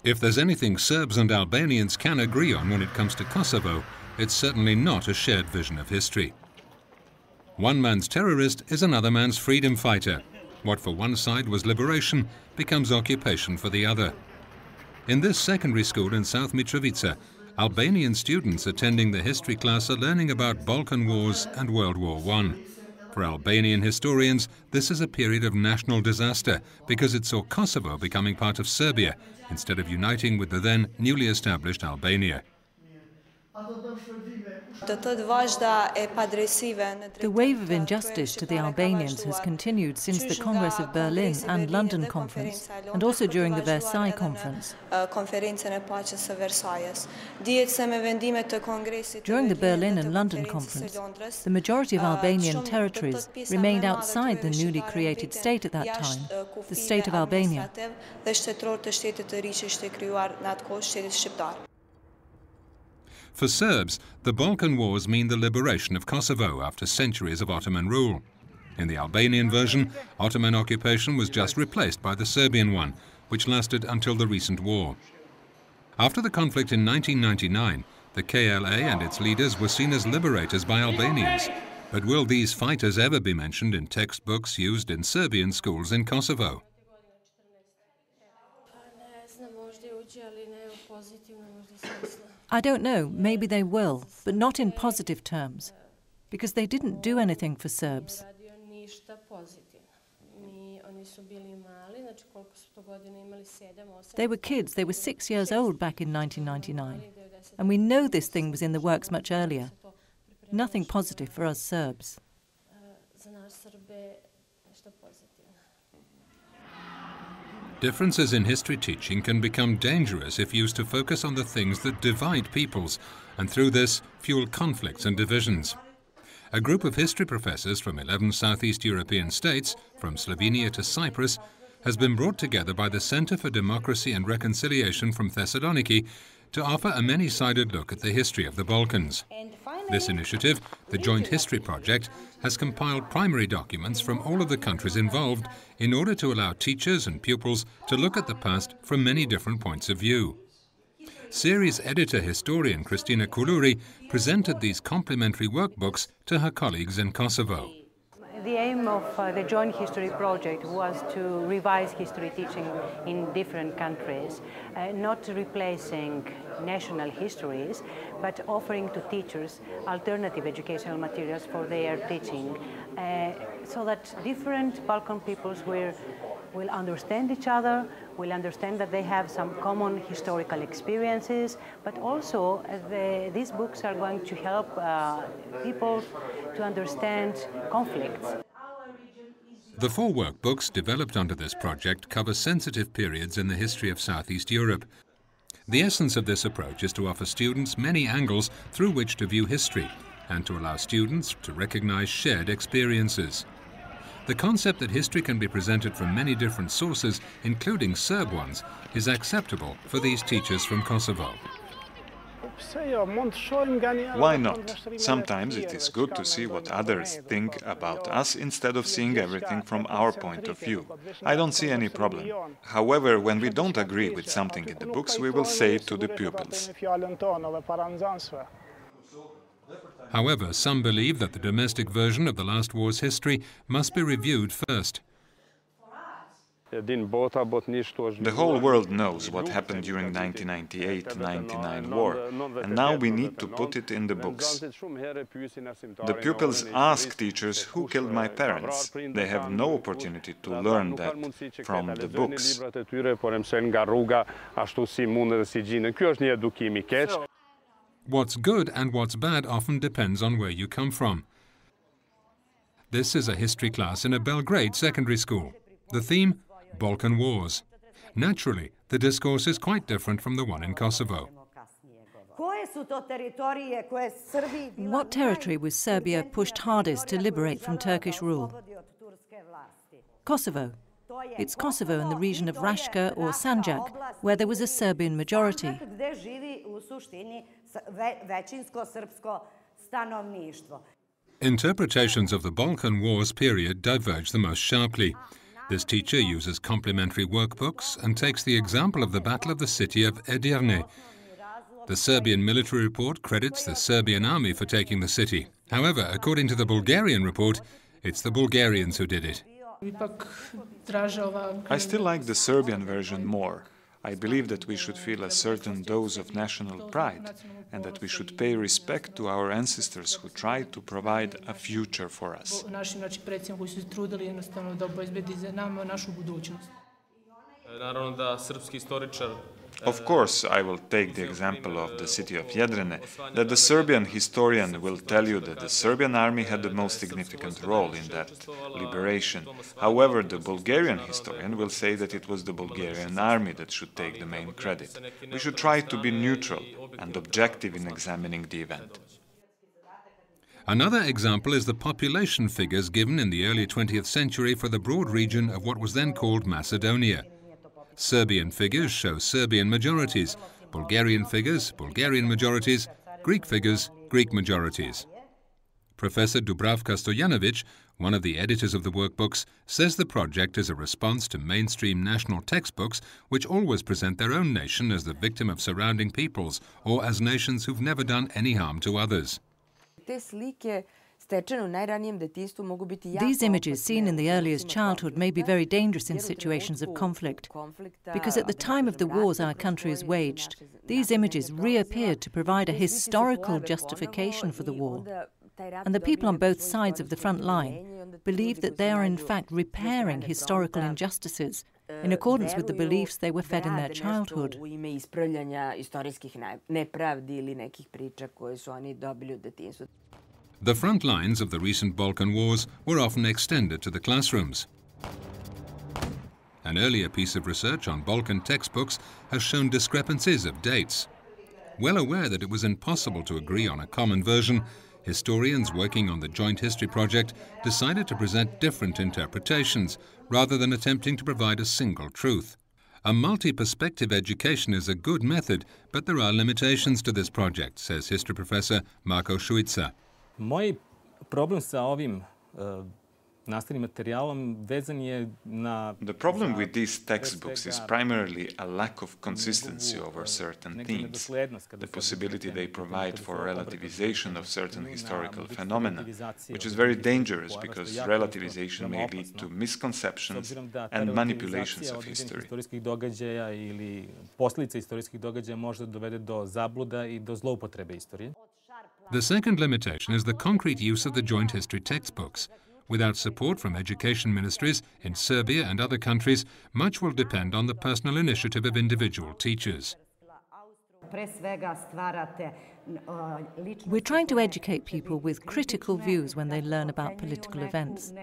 If there's anything Serbs and Albanians can agree on when it comes to Kosovo, it's certainly not a shared vision of history. One man's terrorist is another man's freedom fighter. What for one side was liberation becomes occupation for the other. In this secondary school in South Mitrovica, Albanian students attending the history class are learning about Balkan Wars and World War I. For Albanian historians, this is a period of national disaster because it saw Kosovo becoming part of Serbia instead of uniting with the then newly established Albania. The wave of injustice to the Albanians has continued since the Congress of Berlin and London Conference, and also during the Versailles Conference. During the Berlin and London Conference, the majority of Albanian territories remained outside the newly created state at that time, the state of Albania. For Serbs, the Balkan Wars mean the liberation of Kosovo after centuries of Ottoman rule. In the Albanian version, Ottoman occupation was just replaced by the Serbian one, which lasted until the recent war. After the conflict in 1999, the KLA and its leaders were seen as liberators by Albanians. But will these fighters ever be mentioned in textbooks used in Serbian schools in Kosovo? I don't know, maybe they will, but not in positive terms, because they didn't do anything for Serbs. They were kids, they were 6 years old back in 1999, and we know this thing was in the works much earlier. Nothing positive for us Serbs. Differences in history teaching can become dangerous if used to focus on the things that divide peoples, and through this fuel conflicts and divisions. A group of history professors from 11 Southeast European states, from Slovenia to Cyprus, has been brought together by the Center for Democracy and Reconciliation from Thessaloniki to offer a many-sided look at the history of the Balkans. This initiative, the Joint History Project, has compiled primary documents from all of the countries involved in order to allow teachers and pupils to look at the past from many different points of view. Series editor historian Kristina Kuluri presented these complementary workbooks to her colleagues in Kosovo. The aim of the Joint History Project was to revise history teaching in different countries, not replacing national histories, but offering to teachers alternative educational materials for their teaching, so that different Balkan peoples will understand each other, will understand that they have some common historical experiences, but also these books are going to help people to understand conflicts. The 4 workbooks developed under this project cover sensitive periods in the history of Southeast Europe. The essence of this approach is to offer students many angles through which to view history and to allow students to recognize shared experiences. The concept that history can be presented from many different sources, including Serb ones, is acceptable for these teachers from Kosovo. Why not? Sometimes it is good to see what others think about us instead of seeing everything from our point of view. I don't see any problem. However, when we don't agree with something in the books, we will say it to the pupils. However, some believe that the domestic version of the last war's history must be reviewed first. The whole world knows what happened during 1998-99 war, and now we need to put it in the books. The pupils ask teachers who killed my parents. They have no opportunity to learn that from the books. What's good and what's bad often depends on where you come from. This is a history class in a Belgrade secondary school. The theme, Balkan Wars. Naturally, the discourse is quite different from the one in Kosovo. What territory was Serbia pushed hardest to liberate from Turkish rule? Kosovo. It's Kosovo in the region of Raška or Sanjak, where there was a Serbian majority. Interpretations of the Balkan Wars period diverge the most sharply. This teacher uses complementary workbooks and takes the example of the Battle of the city of Edirne. The Serbian military report credits the Serbian army for taking the city. However, according to the Bulgarian report, it's the Bulgarians who did it. I still like the Serbian version more. I believe that we should feel a certain dose of national pride and that we should pay respect to our ancestors who tried to provide a future for us. Of course, I will take the example of the city of Jedrene, that the Serbian historian will tell you that the Serbian army had the most significant role in that liberation. However, the Bulgarian historian will say that it was the Bulgarian army that should take the main credit. We should try to be neutral and objective in examining the event. Another example is the population figures given in the early 20th century for the broad region of what was then called Macedonia. Serbian figures show Serbian majorities, Bulgarian figures, Bulgarian majorities, Greek figures, Greek majorities. Professor Dubravka Stojanovic, one of the editors of the workbooks, says the project is a response to mainstream national textbooks which always present their own nation as the victim of surrounding peoples or as nations who've never done any harm to others. These images seen in the earliest childhood may be very dangerous in situations of conflict, because at the time of the wars our country has waged, these images reappeared to provide a historical justification for the war. And the people on both sides of the front line believe that they are in fact repairing historical injustices in accordance with the beliefs they were fed in their childhood. The front lines of the recent Balkan wars were often extended to the classrooms. An earlier piece of research on Balkan textbooks has shown discrepancies of dates. Well aware that it was impossible to agree on a common version, historians working on the Joint History Project decided to present different interpretations rather than attempting to provide a single truth. A multi-perspective education is a good method, but there are limitations to this project, says history professor Marko Šuica. Moj problem sa ovim nastavnim materijalom vezan je na... The problem with these textbooks is primarily a lack of consistency over certain themes, the possibility they provide for relativization of certain historical phenomena, which is very dangerous because relativization may lead to misconceptions and manipulations of history. Historijskih događaja ili posljedica historijskih događaja može dovede do zabluda I do zloupotrebe istorije. The second limitation is the concrete use of the joint history textbooks. Without support from education ministries in Serbia and other countries, much will depend on the personal initiative of individual teachers. We're trying to educate people with critical views when they learn about political events.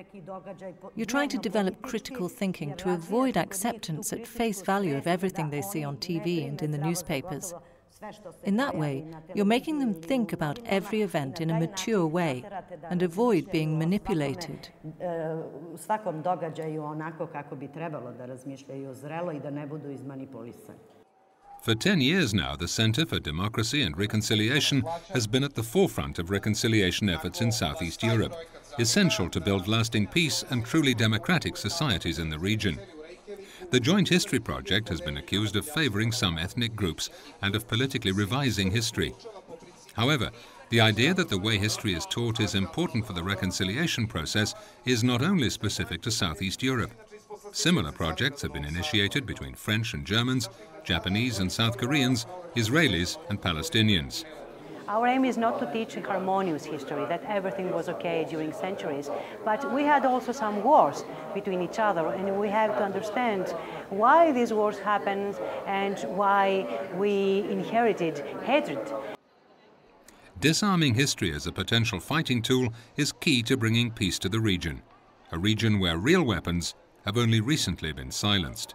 You're trying to develop critical thinking to avoid acceptance at face value of everything they see on TV and in the newspapers. In that way, you're making them think about every event in a mature way and avoid being manipulated. For 10 years now, the Center for Democracy and Reconciliation has been at the forefront of reconciliation efforts in Southeast Europe, essential to build lasting peace and truly democratic societies in the region. The Joint History Project has been accused of favouring some ethnic groups and of politically revising history. However, the idea that the way history is taught is important for the reconciliation process is not only specific to Southeast Europe. Similar projects have been initiated between French and Germans, Japanese and South Koreans, Israelis and Palestinians. Our aim is not to teach a harmonious history, that everything was okay during centuries, but we had also some wars between each other, and we have to understand why these wars happened and why we inherited hatred. Disarming history as a potential fighting tool is key to bringing peace to the region, a region where real weapons have only recently been silenced.